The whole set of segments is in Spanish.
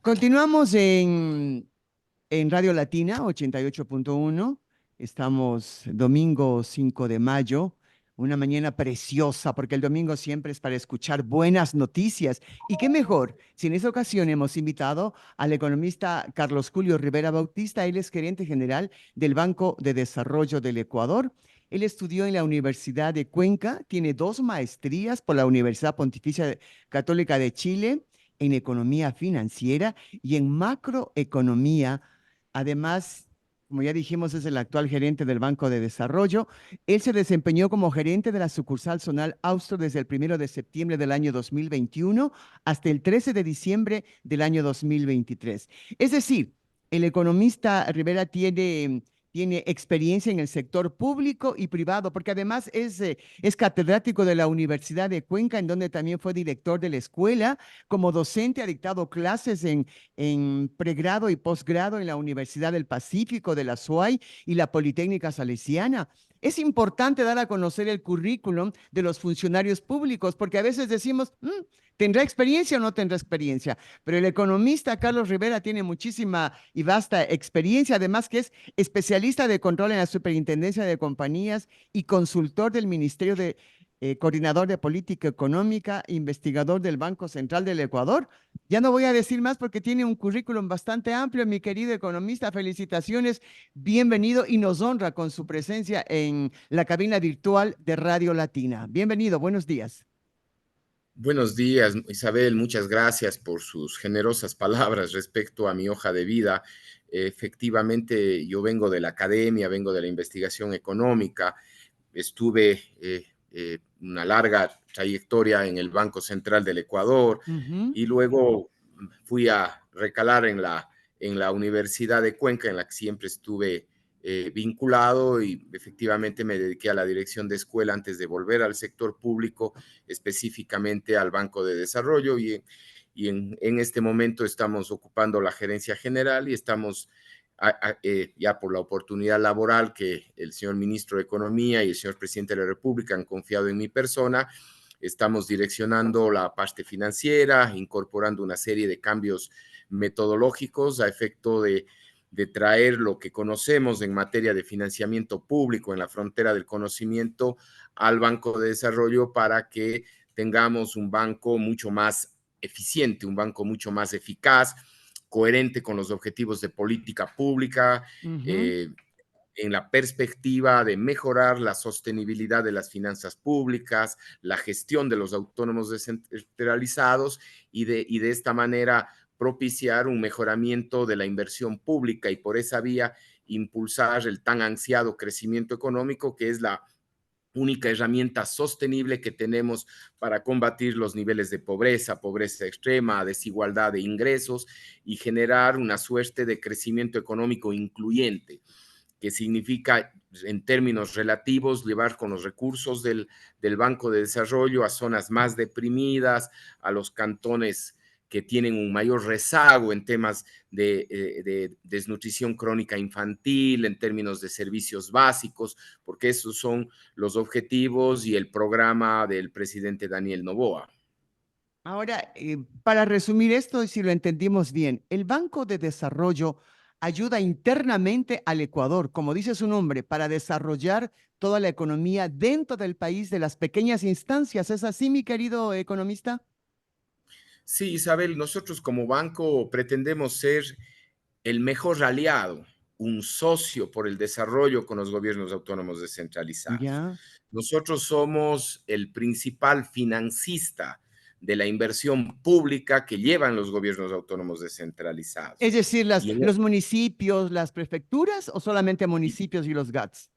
Continuamos en Radio Latina 88.1. Estamos domingo 5 de mayo, una mañana preciosa, porque el domingo siempre es para escuchar buenas noticias. Y qué mejor, si en esta ocasión hemos invitado al economista Carlos Julio Rivera Bautista. Él es gerente general del Banco de Desarrollo del Ecuador. Él estudió en la Universidad de Cuenca, tiene dos maestrías por la Universidad Pontificia Católica de Chile en economía financiera y en macroeconomía. Además, como ya dijimos, es el actual gerente del Banco de Desarrollo. Él se desempeñó como gerente de la sucursal zonal Austro desde el 1 de septiembre del año 2021 hasta el 13 de diciembre del año 2023. Es decir, el economista Rivera tiene experiencia en el sector público y privado, porque además es catedrático de la Universidad de Cuenca, en donde también fue director de la escuela. Como docente ha dictado clases en pregrado y posgrado en la Universidad del Pacífico, de la SUAY y la Politécnica Salesiana. Es importante dar a conocer el currículum de los funcionarios públicos, porque a veces decimos, ¿tendrá experiencia o no tendrá experiencia? Pero el economista Carlos Rivera tiene muchísima y vasta experiencia, además que es especialista de control en la Superintendencia de Compañías y consultor del Ministerio de Coordinador de Política Económica, investigador del Banco Central del Ecuador. Ya no voy a decir más porque tiene un currículum bastante amplio, mi querido economista. Felicitaciones, bienvenido y nos honra con su presencia en la cabina virtual de Radio Latina. Bienvenido, buenos días. Buenos días, Isabel. Muchas gracias por sus generosas palabras respecto a mi hoja de vida. Efectivamente, yo vengo de la academia, vengo de la investigación económica. Estuve una larga trayectoria en el Banco Central del Ecuador y luego fui a recalar en la Universidad de Cuenca, en la que siempre estuve vinculado, y efectivamente me dediqué a la dirección de escuela antes de volver al sector público, específicamente al Banco de Desarrollo, en este momento estamos ocupando la gerencia general y estamos ya por la oportunidad laboral que el señor ministro de Economía y el señor presidente de la República han confiado en mi persona. Estamos direccionando la parte financiera, incorporando una serie de cambios metodológicos a efecto de traer lo que conocemos en materia de financiamiento público en la frontera del conocimiento al Banco de Desarrollo para que tengamos un banco mucho más eficiente, un banco mucho más eficaz, coherente con los objetivos de política pública, en la perspectiva de mejorar la sostenibilidad de las finanzas públicas, la gestión de los autónomos descentralizados y de esta manera propiciar un mejoramiento de la inversión pública y por esa vía impulsar el tan ansiado crecimiento económico, que es la única herramienta sostenible que tenemos para combatir los niveles de pobreza, pobreza extrema, desigualdad de ingresos y generar una suerte de crecimiento económico incluyente, que significa, en términos relativos, llevar con los recursos del Banco de Desarrollo a zonas más deprimidas, a los cantones que tienen un mayor rezago en temas de desnutrición crónica infantil, en términos de servicios básicos, porque esos son los objetivos y el programa del presidente Daniel Noboa. Ahora, para resumir esto, si lo entendimos bien, el Banco de Desarrollo ayuda internamente al Ecuador, como dice su nombre, para desarrollar toda la economía dentro del país de las pequeñas instancias. ¿Es así, mi querido economista? Sí, Isabel, nosotros como banco pretendemos ser el mejor aliado, un socio por el desarrollo con los gobiernos autónomos descentralizados. Ya. Nosotros somos el principal financista de la inversión pública que llevan los gobiernos autónomos Es descentralizados. decir, Y, los municipios, las prefecturas o solamente y municipios y los GATS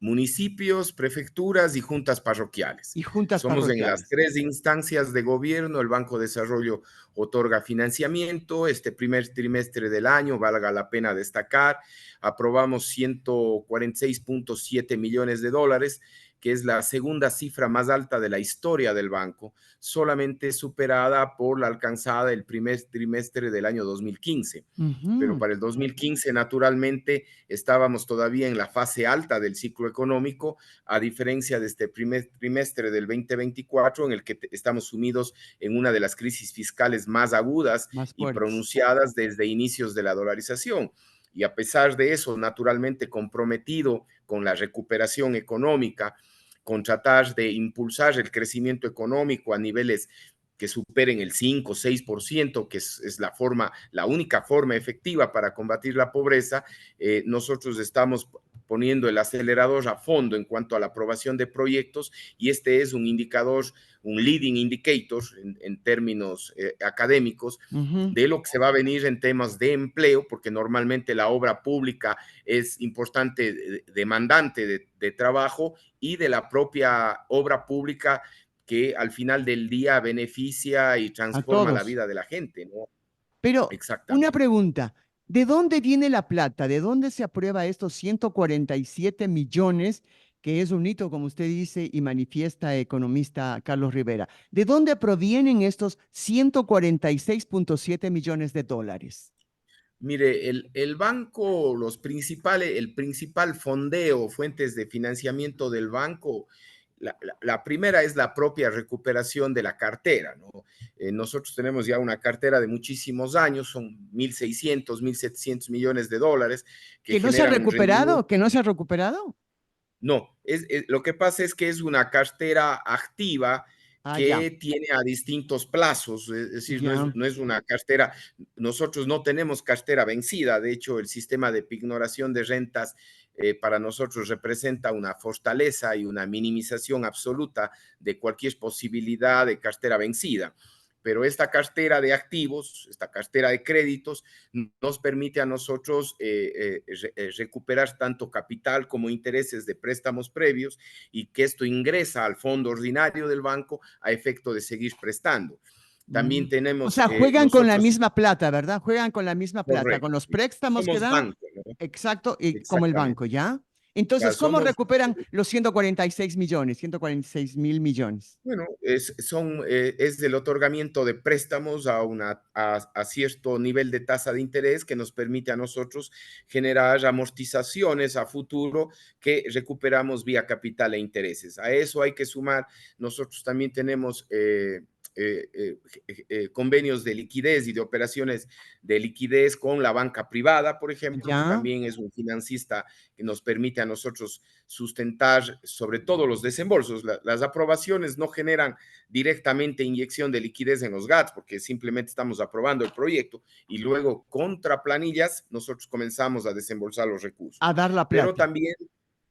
municipios, prefecturas y juntas parroquiales. y juntas Somos en las parroquiales. tres instancias de gobierno. El Banco de Desarrollo otorga financiamiento. Este primer trimestre del año, valga la pena destacar, aprobamos 146.7 millones de dólares que es la segunda cifra más alta de la historia del banco, solamente superada por la alcanzada el primer trimestre del año 2015. Pero Ujú. para el 2015, naturalmente, estábamos todavía en la fase alta del ciclo económico, a diferencia de este primer trimestre del 2024, en el que estamos sumidos en una de las crisis fiscales más agudas Más y fuertes. pronunciadas desde inicios de la dolarización. Y a pesar de eso, naturalmente comprometido con la recuperación económica, con tratar de impulsar el crecimiento económico a niveles que superen el 5 o 6%, que es la única forma efectiva para combatir la pobreza, nosotros estamos poniendo el acelerador a fondo en cuanto a la aprobación de proyectos, y este es un indicador, un leading indicator en términos académicos, Ujú. de lo que se va a venir en temas de empleo, porque normalmente la obra pública es importante demandante de trabajo, y de la propia obra pública que al final del día beneficia y A transforma la todos. vida de la gente, ¿no? Pero una Exactamente. pregunta, ¿de dónde viene la plata? ¿De dónde se aprueba estos 147 millones, que es un hito, como usted dice y manifiesta economista Carlos Rivera? ¿De dónde provienen estos 146,7 millones de dólares? Mire, el banco, el principal fondeo, fuentes de financiamiento del banco, la primera es la propia recuperación de la cartera, ¿no? Nosotros tenemos ya una cartera de muchísimos años, son 1.600, 1.700 millones de dólares que ¿Que no se ha generan un recuperado? rendimiento. ¿Que no se ha recuperado? No, lo que pasa es que es una cartera activa Ah, ya, que tiene a distintos plazos, es decir, ya. no es una cartera, nosotros no tenemos cartera vencida. De hecho, el sistema de pignoración de rentas para nosotros representa una fortaleza y una minimización absoluta de cualquier posibilidad de cartera vencida. Pero esta cartera de activos, esta cartera de créditos, nos permite a nosotros recuperar tanto capital como intereses de préstamos previos, y que esto ingresa al fondo ordinario del banco a efecto de seguir prestando. Mm. También O tenemos sea, juegan con la nosotros, misma plata, ¿verdad? Juegan con la misma plata, con correcto, los préstamos que somos dan, banco, ¿no? exacto, y como el banco, Exactamente. ¿ya? O sea, Entonces, ¿cómo somos, recuperan los 146 millones, 146 mil millones? bueno, es del otorgamiento de préstamos a cierto nivel de tasa de interés que nos permite a nosotros generar amortizaciones a futuro que recuperamos vía capital e intereses. A eso hay que sumar, nosotros también tenemos convenios de liquidez y de operaciones de liquidez con la banca privada, por ejemplo, que ¿Ya? también es un financista que nos permite a nosotros sustentar sobre todo los desembolsos. Las aprobaciones no generan directamente inyección de liquidez en los GATS, porque simplemente estamos aprobando el proyecto, y luego contra planillas nosotros comenzamos a desembolsar los recursos. A dar la Pero plata. también,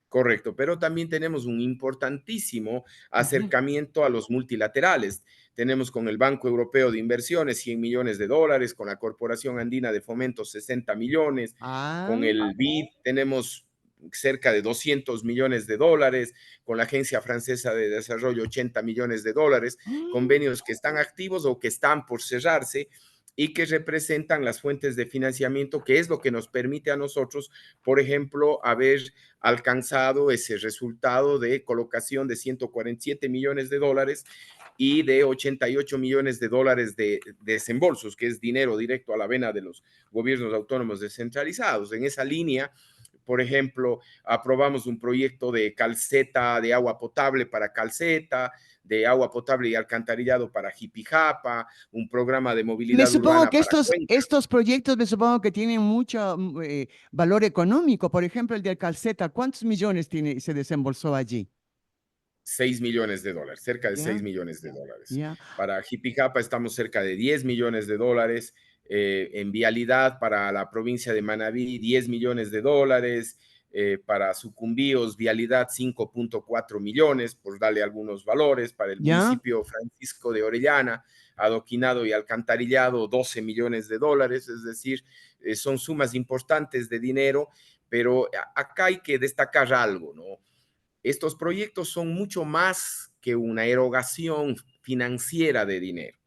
correcto, pero también tenemos un importantísimo Ujú. acercamiento a los multilaterales. Tenemos con el Banco Europeo de Inversiones 100 millones de dólares, con la Corporación Andina de Fomento 60 millones, con Ah, el BID tenemos cerca de 200 millones de dólares, con la Agencia Francesa de Desarrollo 80 millones de dólares, mm, convenios que están activos o que están por cerrarse, y que representan las fuentes de financiamiento, que es lo que nos permite a nosotros, por ejemplo, haber alcanzado ese resultado de colocación de 147 millones de dólares y de 88 millones de dólares de desembolsos, que es dinero directo a la vena de los gobiernos autónomos descentralizados. En esa línea, por ejemplo, aprobamos un proyecto de calceta de agua potable para Calceta, de agua potable y alcantarillado para Jipijapa, un programa de me movilidad supongo urbana que para estos, Cuenca. estos proyectos, me supongo que tienen mucho valor económico. Por ejemplo, el de Calceta, ¿cuántos millones tiene, se desembolsó allí? 6 millones de dólares, cerca de 6 Ya, millones de dólares. ya. Para Jipijapa estamos cerca de 10 millones de dólares. En vialidad para la provincia de Manabí, 10 millones de dólares. Para Sucumbíos, vialidad 5.4 millones, por darle algunos valores. Para el ¿Ya? municipio Francisco de Orellana, adoquinado y alcantarillado, 12 millones de dólares. Es decir, son sumas importantes de dinero, pero acá hay que destacar algo, ¿no? Estos proyectos son mucho más que una erogación financiera de dinero.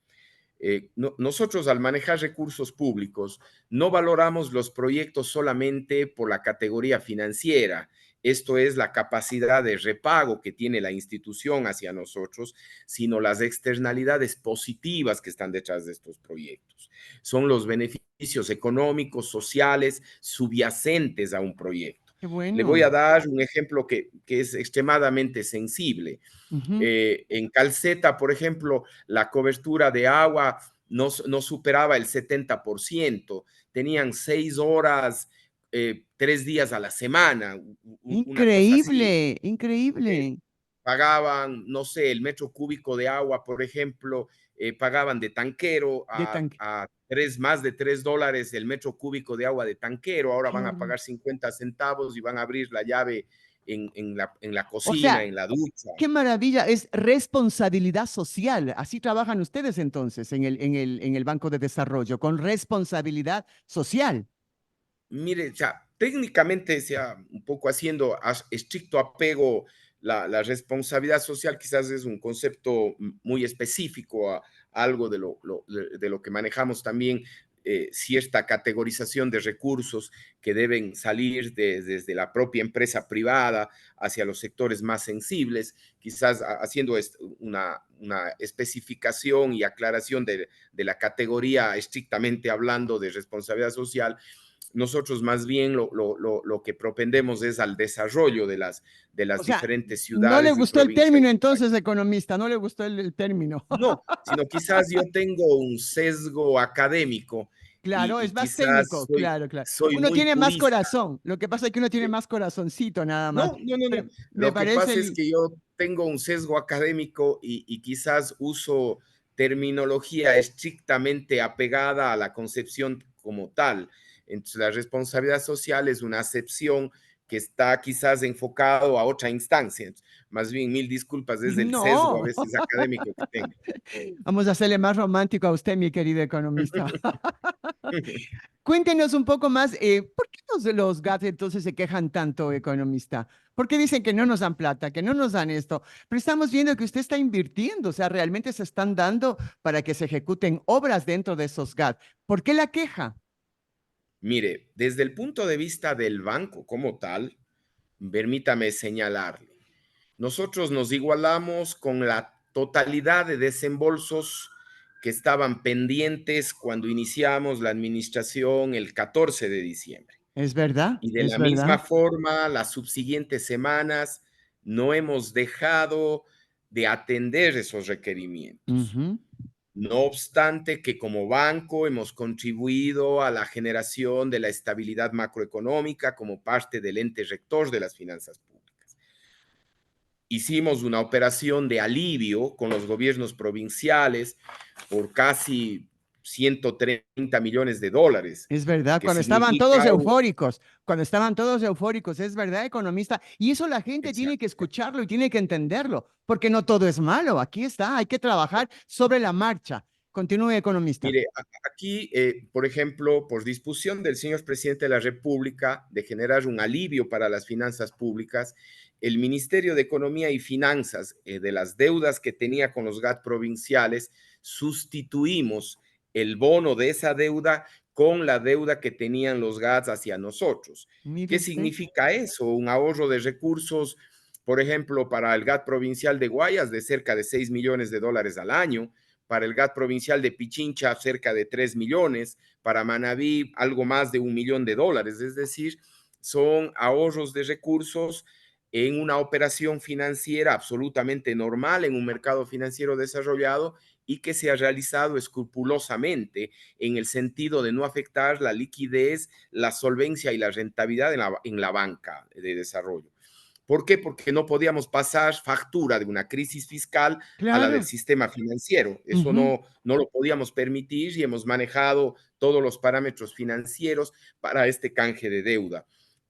Nosotros, al manejar recursos públicos, no valoramos los proyectos solamente por la categoría financiera, esto es la capacidad de repago que tiene la institución hacia nosotros, sino las externalidades positivas que están detrás de estos proyectos. Son los beneficios económicos, sociales, subyacentes a un proyecto. Qué Le voy a bueno. dar un ejemplo que es extremadamente sensible. Ujú. En Calceta, por ejemplo, la cobertura de agua no superaba el 70%. Tenían 6 horas, 3 días a la semana, una cosa así. Increíble, Eh, increíble. Pagaban, no sé, el metro cúbico de agua, por ejemplo, pagaban de tanquero De tanque. más de $3 el metro cúbico de agua de tanquero. Ahora Qué van a horror. pagar 50 centavos y van a abrir la llave en la O cocina, sea, en la ducha. qué maravilla, es responsabilidad social. Así trabajan ustedes entonces en el Banco de Desarrollo, con responsabilidad social. Mire, o sea, técnicamente, sea un poco haciendo estricto apego, la responsabilidad social quizás es un concepto muy específico a algo de lo que manejamos también, cierta categorización de recursos que deben salir desde la propia empresa privada hacia los sectores más sensibles, quizás haciendo una especificación y aclaración de la categoría estrictamente hablando de responsabilidad social. Nosotros más bien lo que propendemos es al desarrollo de O las sea, diferentes no le ciudades y gustó el provincias término del país. entonces, economista, no le gustó el término. No, sino quizás yo tengo un sesgo académico Claro, es y más quizás técnico, claro, claro. soy Uno muy tiene más purista. corazón. Lo que pasa es que uno tiene más corazoncito nada más. No, no, no, Pero no. me Lo que parece, pasa es que yo tengo un sesgo académico y quizás uso terminología estrictamente apegada a la concepción como tal. Entonces, la responsabilidad social es una acepción que está quizás enfocado a otra instancia. Más bien, mil disculpas, es el sesgo a no. veces académico que tengo. Vamos a hacerle más romántico a usted, mi querido economista. Cuéntenos un poco más, ¿por qué los GAT entonces se quejan tanto, economista? ¿Por qué dicen que no nos dan plata, que no nos dan esto? Pero estamos viendo que usted está invirtiendo, o sea, realmente se están dando para que se ejecuten obras dentro de esos GAT. ¿Por qué la queja? Mire, desde el punto de vista del banco como tal, permítame señalarle, nosotros nos igualamos con la totalidad de desembolsos que estaban pendientes cuando iniciamos la administración el 14 de diciembre. ¿Es verdad? Y de ¿Es la misma verdad? forma, las subsiguientes semanas no hemos dejado de atender esos requerimientos. Ujú. No obstante que como banco hemos contribuido a la generación de la estabilidad macroeconómica como parte del ente rector de las finanzas públicas. Hicimos una operación de alivio con los gobiernos provinciales por casi $130 millones, Es verdad, que cuando estaban significa todos eufóricos, cuando estaban todos eufóricos, es verdad, economista. Y eso la gente tiene que exacto. escucharlo y tiene que entenderlo, porque no todo es malo. Aquí está, hay que trabajar sobre la marcha. Continúe, economista. Mire, aquí, por ejemplo, por disposición del señor presidente de la República de generar un alivio para las finanzas públicas, el Ministerio de Economía y Finanzas, de las deudas que tenía con los GAT provinciales, sustituimos el bono de esa deuda con la deuda que tenían los GATs hacia nosotros. Mire ¿Qué usted. significa eso? Un ahorro de recursos, por ejemplo, para el GAT provincial de Guayas de cerca de $6 millones al año, para el GAT provincial de Pichincha cerca de 3 millones, para Manabí algo más de $1 millón, es decir, son ahorros de recursos en una operación financiera absolutamente normal, en un mercado financiero desarrollado y que se ha realizado escrupulosamente en el sentido de no afectar la liquidez, la solvencia y la rentabilidad en la banca de desarrollo. ¿Por qué? Porque no podíamos pasar factura de una crisis fiscal a la del Claro. sistema financiero. Eso Ujú. no lo podíamos permitir y hemos manejado todos los parámetros financieros para este canje de deuda.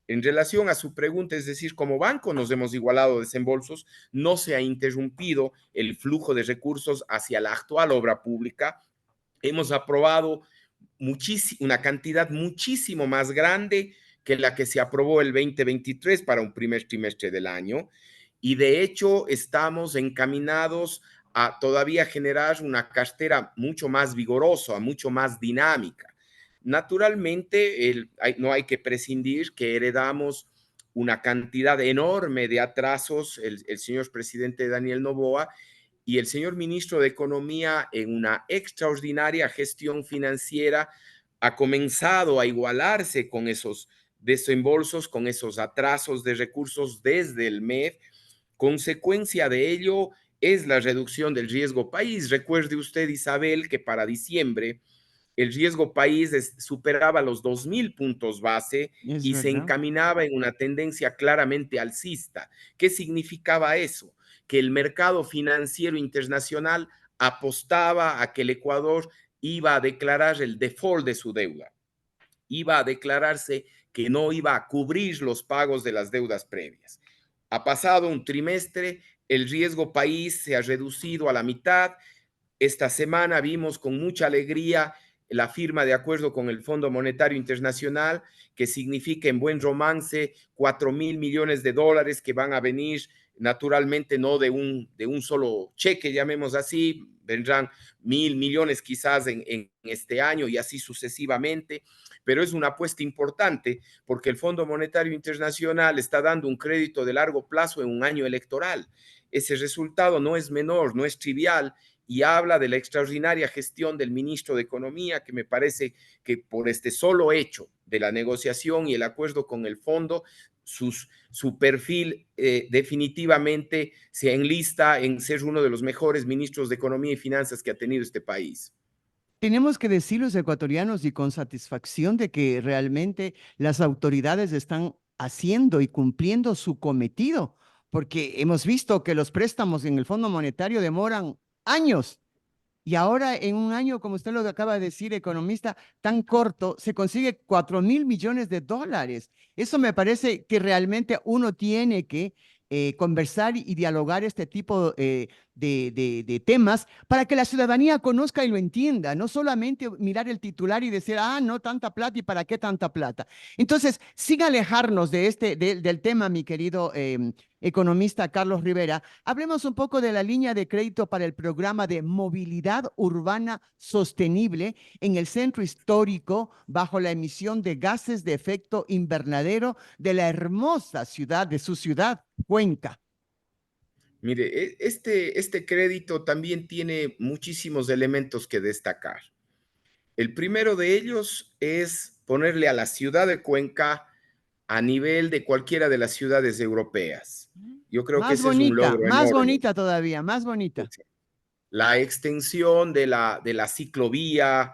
En relación a su pregunta, es decir, como banco nos hemos igualado desembolsos, no se ha interrumpido el flujo de recursos hacia la actual obra pública. Hemos aprobado una cantidad muchísimo más grande que la que se aprobó el 2023 para un primer trimestre del año. Y de hecho estamos encaminados a todavía generar una cartera mucho más vigorosa, mucho más dinámica. Naturalmente, no hay que prescindir que heredamos una cantidad enorme de atrasos, el señor presidente Daniel Noboa y el señor ministro de Economía, en una extraordinaria gestión financiera, ha comenzado a igualarse con esos desembolsos, con esos atrasos de recursos desde el MEF. Consecuencia de ello es la reducción del riesgo país. Recuerde usted, Isabel, que para diciembre el riesgo país superaba los 2.000 puntos base Es y se verdad. encaminaba en una tendencia claramente alcista. ¿Qué significaba eso? Que el mercado financiero internacional apostaba a que el Ecuador iba a declarar el default de su deuda, iba a declararse que no iba a cubrir los pagos de las deudas previas. Ha pasado un trimestre, el riesgo país se ha reducido a la mitad. Esta semana vimos con mucha alegría la firma de acuerdo con el Fondo Monetario Internacional, que significa en buen romance 4.000 millones de dólares que van a venir naturalmente no de un solo cheque, llamemos así, vendrán 1.000 millones quizás en este año y así sucesivamente, pero es una apuesta importante porque el Fondo Monetario Internacional está dando un crédito de largo plazo en un año electoral. Ese resultado no es menor, no es trivial y habla de la extraordinaria gestión del ministro de Economía, que me parece que por este solo hecho de la negociación y el acuerdo con el fondo, su perfil definitivamente se enlista en ser uno de los mejores ministros de Economía y Finanzas que ha tenido este país. Tenemos que decir los ecuatorianos y con satisfacción de que realmente las autoridades están haciendo y cumpliendo su cometido, porque hemos visto que los préstamos en el Fondo Monetario demoran años. Y ahora en un año, como usted lo acaba de decir, economista, tan corto, se consigue 4.000 millones de dólares. Eso me parece que realmente uno tiene que conversar y dialogar este tipo de temas para que la ciudadanía conozca y lo entienda, no solamente mirar el titular y decir, ah, no, tanta plata y para qué tanta plata. Entonces, sin alejarnos del tema, mi querido economista Carlos Rivera, hablemos un poco de la línea de crédito para el programa de movilidad urbana sostenible en el centro histórico bajo la emisión de gases de efecto invernadero de la hermosa ciudad, de su ciudad, Cuenca. Mire, este crédito también tiene muchísimos elementos que destacar. El primero de ellos es ponerle a la ciudad de Cuenca a nivel de cualquiera de las ciudades europeas. Yo creo que ese es un logro Más enorme. bonita todavía, más bonita. La extensión de la ciclovía,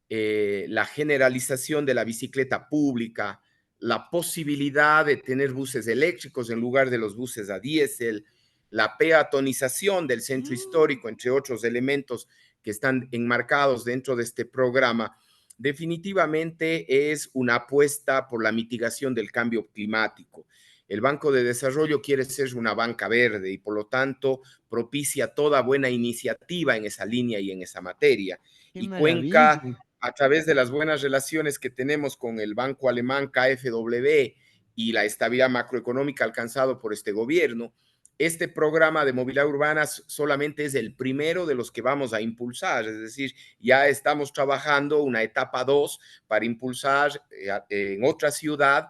la generalización de la bicicleta pública, la posibilidad de tener buses eléctricos en lugar de los buses a diésel, la peatonización del centro histórico, entre otros elementos que están enmarcados dentro de este programa, definitivamente es una apuesta por la mitigación del cambio climático. El Banco de Desarrollo quiere ser una banca verde y por lo tanto propicia toda buena iniciativa en esa línea y en esa materia. Qué Y Cuenca, maravilla. a través de las buenas relaciones que tenemos con el banco alemán KfW y la estabilidad macroeconómica alcanzado por este gobierno, este programa de movilidad urbana solamente es el primero de los que vamos a impulsar, es decir, ya estamos trabajando una etapa 2 para impulsar en otra ciudad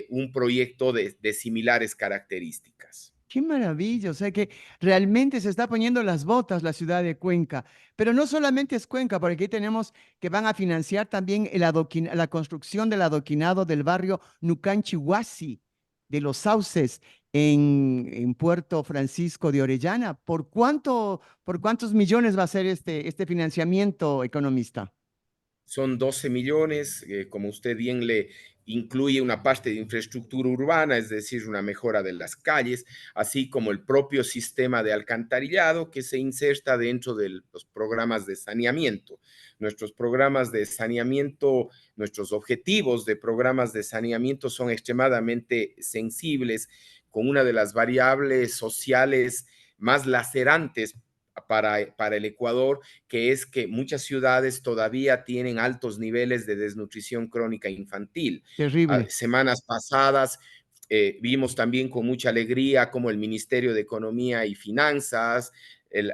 un proyecto de similares características. Qué maravilla, o sea que realmente se está poniendo las botas la ciudad de Cuenca, pero no solamente es Cuenca, porque aquí tenemos que van a financiar también la construcción del adoquinado del barrio Nucanchihuasi, de los Sauces, en Puerto Francisco de Orellana. ¿Por cuántos millones va a ser este financiamiento, economista? Son 12 millones, como usted bien le incluye una parte de infraestructura urbana, es decir, una mejora de las calles, así como el propio sistema de alcantarillado que se inserta dentro de los programas de saneamiento. Nuestros programas de saneamiento, nuestros objetivos de programas de saneamiento son extremadamente sensibles con una de las variables sociales más lacerantes para el Ecuador, que es que muchas ciudades todavía tienen altos niveles de desnutrición crónica infantil. Terrible. Semanas pasadas vimos también con mucha alegría cómo el Ministerio de Economía y Finanzas,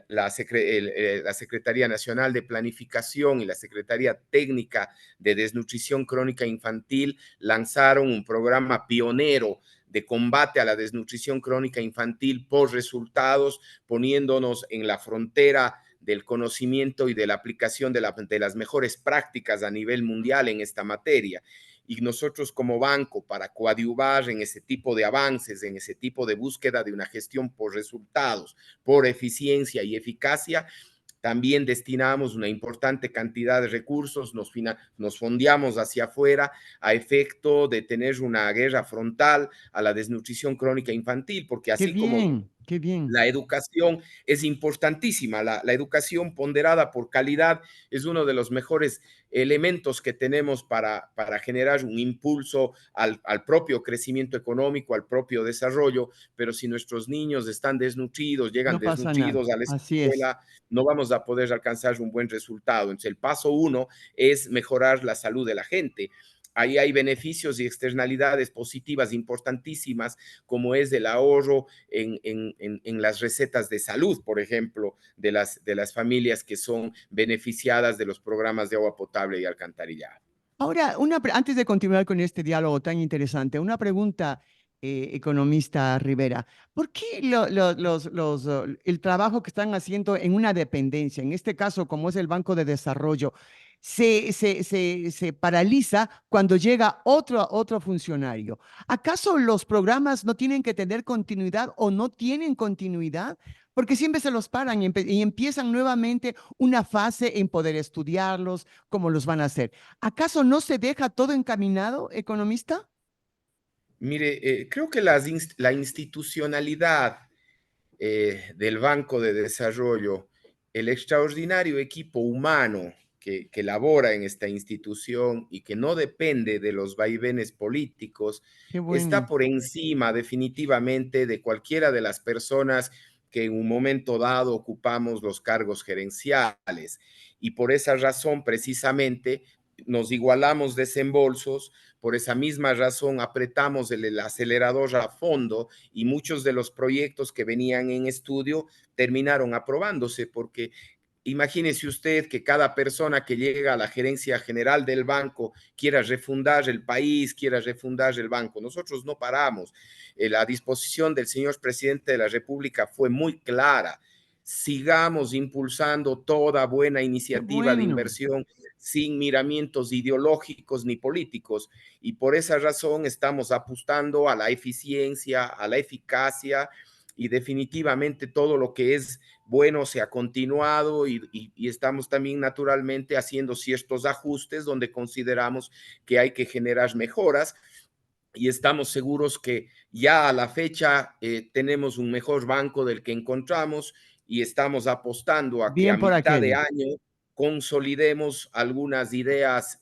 la Secretaría Nacional de Planificación y la Secretaría Técnica de Desnutrición Crónica Infantil lanzaron un programa pionero de combate a la desnutrición crónica infantil por resultados, poniéndonos en la frontera del conocimiento y de la aplicación de las mejores prácticas a nivel mundial en esta materia. Y nosotros como banco, para coadyuvar en ese tipo de avances, en ese tipo de búsqueda de una gestión por resultados, por eficiencia y eficacia, también destinamos una importante cantidad de recursos, nos fondeamos hacia afuera a efecto de tener una guerra frontal a la desnutrición crónica infantil, porque Qué así como bien, qué bien. la educación es importantísima. La educación ponderada por calidad es uno de los mejores elementos que tenemos para generar un impulso al propio crecimiento económico, al propio desarrollo, pero si nuestros niños están desnutridos, llegan No pasa nada. desnutridos a la Así es. escuela, no vamos a poder alcanzar un buen resultado. Entonces, el paso uno es mejorar la salud de la gente. Ahí hay beneficios y externalidades positivas importantísimas, como es el ahorro en las recetas de salud, por ejemplo, de las familias que son beneficiadas de los programas de agua potable y alcantarillado. Ahora, antes de continuar con este diálogo tan interesante, una pregunta, economista Rivera. ¿Por qué el trabajo que están haciendo en una dependencia, en este caso como es el Banco de Desarrollo, se paraliza cuando llega otro funcionario? ¿Acaso los programas no tienen que tener continuidad o no tienen continuidad? Porque siempre se los paran y empiezan nuevamente una fase en poder estudiarlos, cómo los van a hacer. ¿Acaso no se deja todo encaminado, economista? Mire, creo que la institucionalidad del Banco de Desarrollo, el extraordinario equipo humano que labora en esta institución y que no depende de los vaivenes políticos, Qué está bueno. por encima definitivamente de cualquiera de las personas que en un momento dado ocupamos los cargos gerenciales. Y por esa razón, precisamente, nos igualamos desembolsos, por esa misma razón apretamos el acelerador a fondo y muchos de los proyectos que venían en estudio terminaron aprobándose porque imagínese usted que cada persona que llega a la gerencia general del banco quiera refundar el país, quiera refundar el banco. Nosotros no paramos. La disposición del señor presidente de la República fue muy clara. Sigamos impulsando toda buena Qué iniciativa de bueno. inversión sin miramientos ideológicos ni políticos. Y por esa razón estamos apostando a la eficiencia, a la eficacia y definitivamente todo lo que es bueno se ha continuado y estamos también naturalmente haciendo ciertos ajustes donde consideramos que hay que generar mejoras y estamos seguros que ya a la fecha tenemos un mejor banco del que encontramos y estamos apostando a que a Bien por mitad de aquello. año consolidemos algunas ideas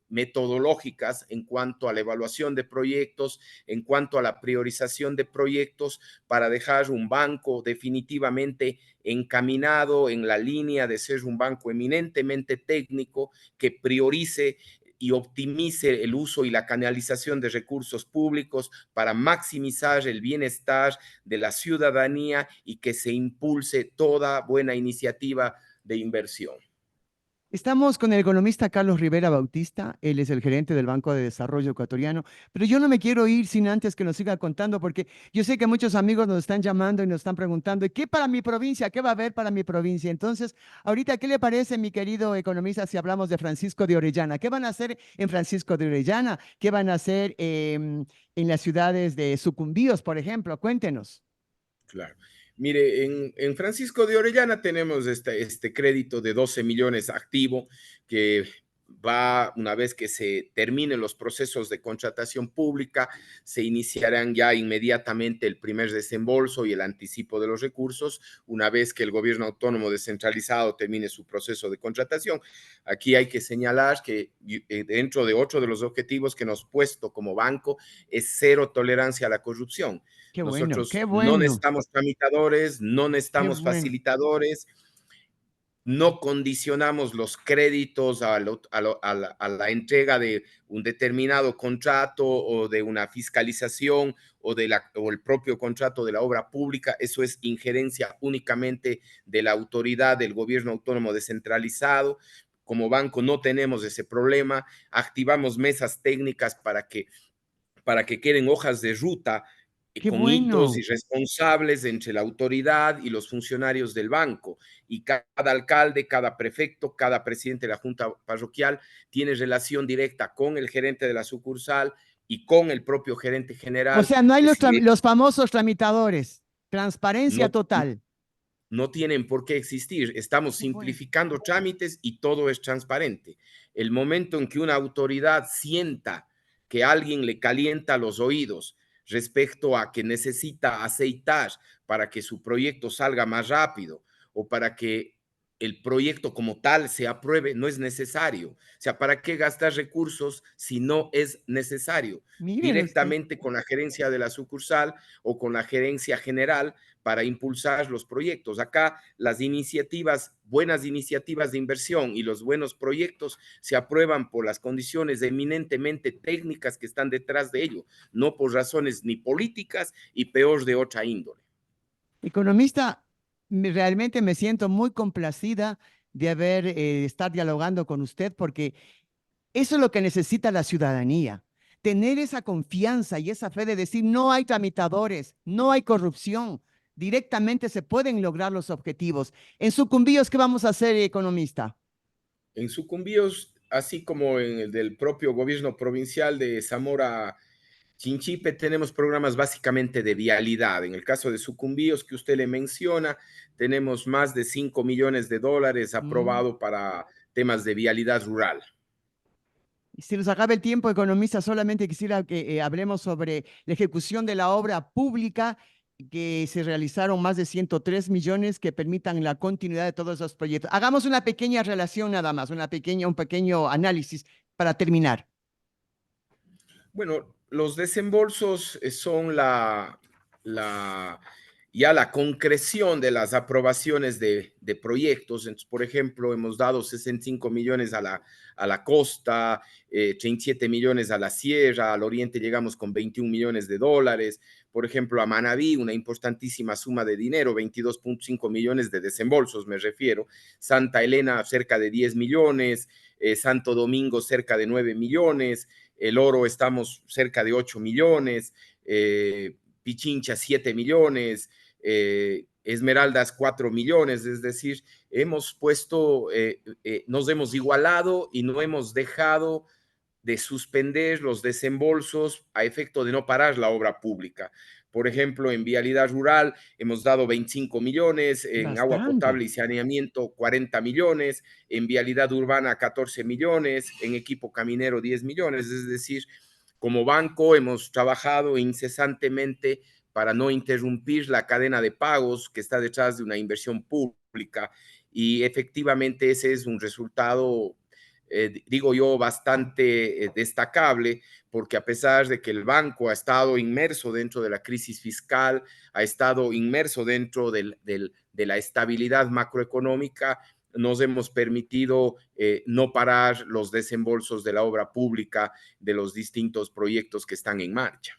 metodológicas en cuanto a la evaluación de proyectos, en cuanto a la priorización de proyectos, para dejar un banco definitivamente encaminado en la línea de ser un banco eminentemente técnico que priorice y optimice el uso y la canalización de recursos públicos para maximizar el bienestar de la ciudadanía y que se impulse toda buena iniciativa de inversión. Estamos con el economista Carlos Rivera Bautista, él es el gerente del Banco de Desarrollo Ecuatoriano, pero yo no me quiero ir sin antes que nos siga contando, porque yo sé que muchos amigos nos están llamando y nos están preguntando, ¿y qué para mi provincia? ¿Qué va a haber para mi provincia? Entonces, ahorita, ¿qué le parece, mi querido economista, si hablamos de Francisco de Orellana? ¿Qué van a hacer en Francisco de Orellana? ¿Qué van a hacer en las ciudades de Sucumbíos, por ejemplo? Cuéntenos. Claro. Mire, en Francisco de Orellana tenemos este crédito de 12 millones activo que va, una vez que se terminen los procesos de contratación pública, se iniciarán ya inmediatamente el primer desembolso y el anticipo de los recursos, una vez que el gobierno autónomo descentralizado termine su proceso de contratación. Aquí hay que señalar que dentro de otro de los objetivos que nos puesto como banco es cero tolerancia a la corrupción. Qué bueno, Nosotros qué no bueno, necesitamos tramitadores, no qué necesitamos bueno. facilitadores, no condicionamos los créditos a la entrega de un determinado contrato o de una fiscalización o el propio contrato de la obra pública. Eso es injerencia únicamente de la autoridad del gobierno autónomo descentralizado. Como banco no tenemos ese problema. Activamos mesas técnicas para que queden hojas de ruta Qué con hitos y bueno. responsables entre la autoridad y los funcionarios del banco. Y cada alcalde, cada prefecto, cada presidente de la junta parroquial tiene relación directa con el gerente de la sucursal y con el propio gerente O general, sea, no hay que si bien los famosos tramitadores. Transparencia no, total. no tienen por qué existir. Estamos Qué bueno. simplificando trámites y todo es transparente. El momento en que una autoridad sienta que alguien le calienta los oídos respecto a que necesita aceitar para que su proyecto salga más rápido o para que el proyecto como tal se apruebe, no es necesario. O sea, ¿para qué gastar recursos si no es necesario? Miren usted. Directamente con la gerencia de la sucursal o con la gerencia general para impulsar los proyectos. Acá las iniciativas, buenas iniciativas de inversión y los buenos proyectos se aprueban por las condiciones eminentemente técnicas que están detrás de ello, no por razones ni políticas y peor de otra índole. Economista, realmente me siento muy complacida de haber estar dialogando con usted porque eso es lo que necesita la ciudadanía. Tener esa confianza y esa fe de decir no hay tramitadores, no hay corrupción. Directamente se pueden lograr los objetivos. En Sucumbíos, ¿qué vamos a hacer, economista? En Sucumbíos, así como en el del propio gobierno provincial de Zamora Chinchipe, tenemos programas básicamente de vialidad. En el caso de Sucumbíos que usted le menciona, tenemos más de 5 millones de dólares Mm. aprobado para temas de vialidad rural. Si nos acaba el tiempo, economista, solamente quisiera que hablemos sobre la ejecución de la obra pública, que se realizaron más de 103 millones que permitan la continuidad de todos esos proyectos. Hagamos una pequeña relación nada más, un pequeño análisis para terminar. Bueno, los desembolsos son la, ya la concreción de las aprobaciones de proyectos. Entonces, por ejemplo, hemos dado 65 millones a la costa, 37 millones a la sierra, al oriente llegamos con 21 millones de dólares. Por ejemplo, a Manabí, una importantísima suma de dinero, 22.5 millones de desembolsos, me refiero. Santa Elena, cerca de 10 millones. Santo Domingo, cerca de 9 millones. El Oro estamos cerca de 8 millones, Pichincha 7 millones, Esmeraldas 4 millones, es decir, hemos puesto, nos hemos igualado y no hemos dejado de suspender los desembolsos a efecto de no parar la obra pública. Por ejemplo, en vialidad rural hemos dado 25 millones, en agua Bastante. potable y saneamiento 40 millones, en vialidad urbana 14 millones, en equipo caminero 10 millones. Es decir, como banco hemos trabajado incesantemente para no interrumpir la cadena de pagos que está detrás de una inversión pública y efectivamente ese es un resultado digo yo, bastante destacable, porque a pesar de que el banco ha estado inmerso dentro de la crisis fiscal, ha estado inmerso dentro de la estabilidad macroeconómica, nos hemos permitido no parar los desembolsos de la obra pública de los distintos proyectos que están en marcha.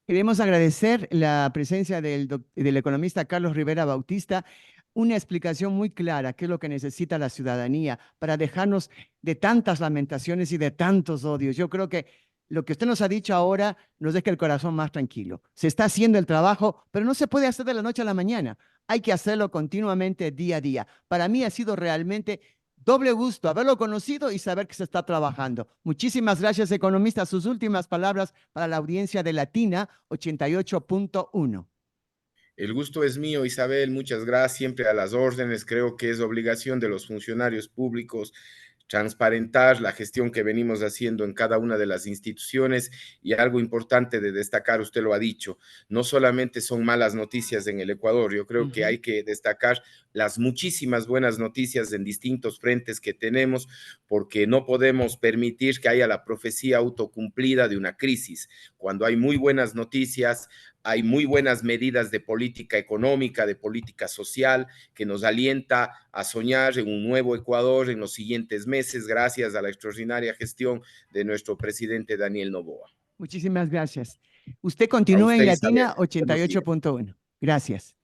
Queremos agradecer la presencia del economista Carlos Rivera Bautista, una explicación muy clara, qué es lo que necesita la ciudadanía para dejarnos de tantas lamentaciones y de tantos odios. Yo creo que lo que usted nos ha dicho ahora nos deja el corazón más tranquilo. Se está haciendo el trabajo, pero no se puede hacer de la noche a la mañana. Hay que hacerlo continuamente, día a día. Para mí ha sido realmente doble gusto haberlo conocido y saber que se está trabajando. Muchísimas gracias, economista. Sus últimas palabras para la audiencia de Latina 88.1. El gusto es mío, Isabel. Muchas gracias. Siempre a las órdenes. Creo que es obligación de los funcionarios públicos transparentar la gestión que venimos haciendo en cada una de las instituciones y algo importante de destacar, usted lo ha dicho, no solamente son malas noticias en el Ecuador, yo creo que hay que destacar las muchísimas buenas noticias en distintos frentes que tenemos, porque no podemos permitir que haya la profecía autocumplida de una crisis. Cuando hay muy buenas noticias, hay muy buenas medidas de política económica, de política social, que nos alienta a soñar en un nuevo Ecuador en los siguientes meses, gracias a la extraordinaria gestión de nuestro presidente Daniel Noboa. Muchísimas gracias. Usted A continúa en usted, Isabel. Latina Buenos días. 88.1. Gracias.